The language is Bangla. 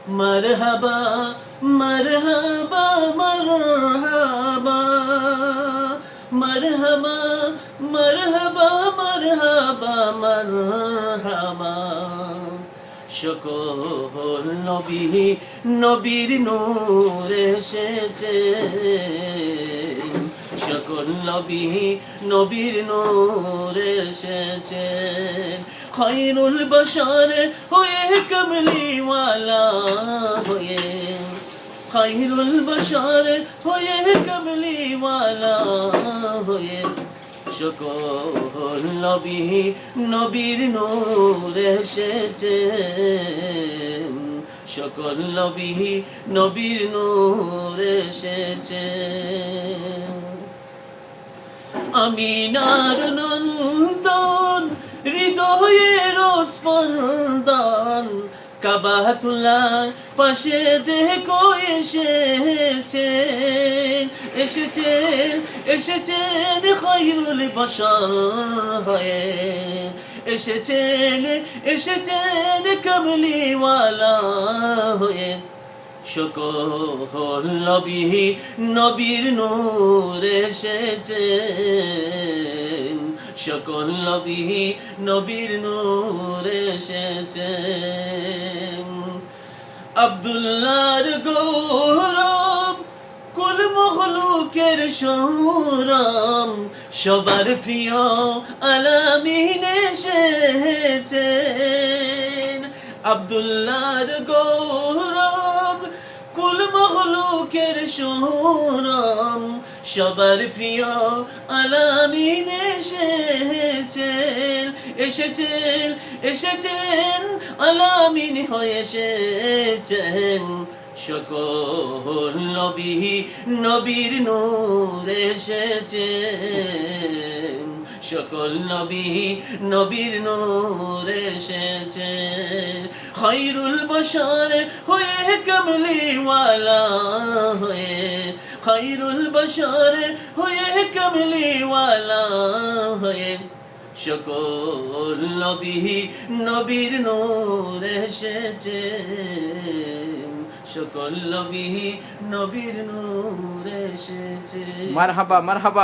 মারহাবা মারহাবা মারহাবা মারহাবা মারহাবা মারহাবা মারহাবা সকল নবী নবীর নূর এসেছে সকল নবী নবীর নূর এসেছে খায়রুল বশর হয়ে কমলিওয়ালা হয়ে খায়রুল বশর হয়ে কমলিওয়ালা হয়ে সকল নবী নবীর নূর এসেছে সকল নবী নবীর নূর এসেছে আমিনার নন্দন হৃদয়ের স্পন্দন কাবাতুল্লাহ পাশে দেখো এসেছেন এসেছেন এসেছেন খায়রুল বশর হয়ে এসেছেন এসেছেন কমলিওয়ালা হয়ে সকল নবী নবীর নূর এসেছেন সকল নবী নবীর নূর এসেছেন আব্দুল্লাহর গৌরব কুল মখলুকের সৌরম সবার প্রিয় আলামিন এসেছেন আব্দুল্লাহর গৌরব কুল মখলুকের সৌরম সবার প্রিয় আলামিন এসেছেন এসেছেন এসেছেন আলামিন হয়ে এসেছেন সকল নবী নবীর নূর এসেছেন সকল নবী নবীর নূর এসেছেন খায়রুল বশর হয়ে কমলিওয়ালা হয়ে খায়রুল বশর হয়ে কমলিওয়ালা হয়ে সকল নবী নবীর নূর এসেছেন সকল নবী নবীর নূর এসেছে মারহাবা মারহাবা।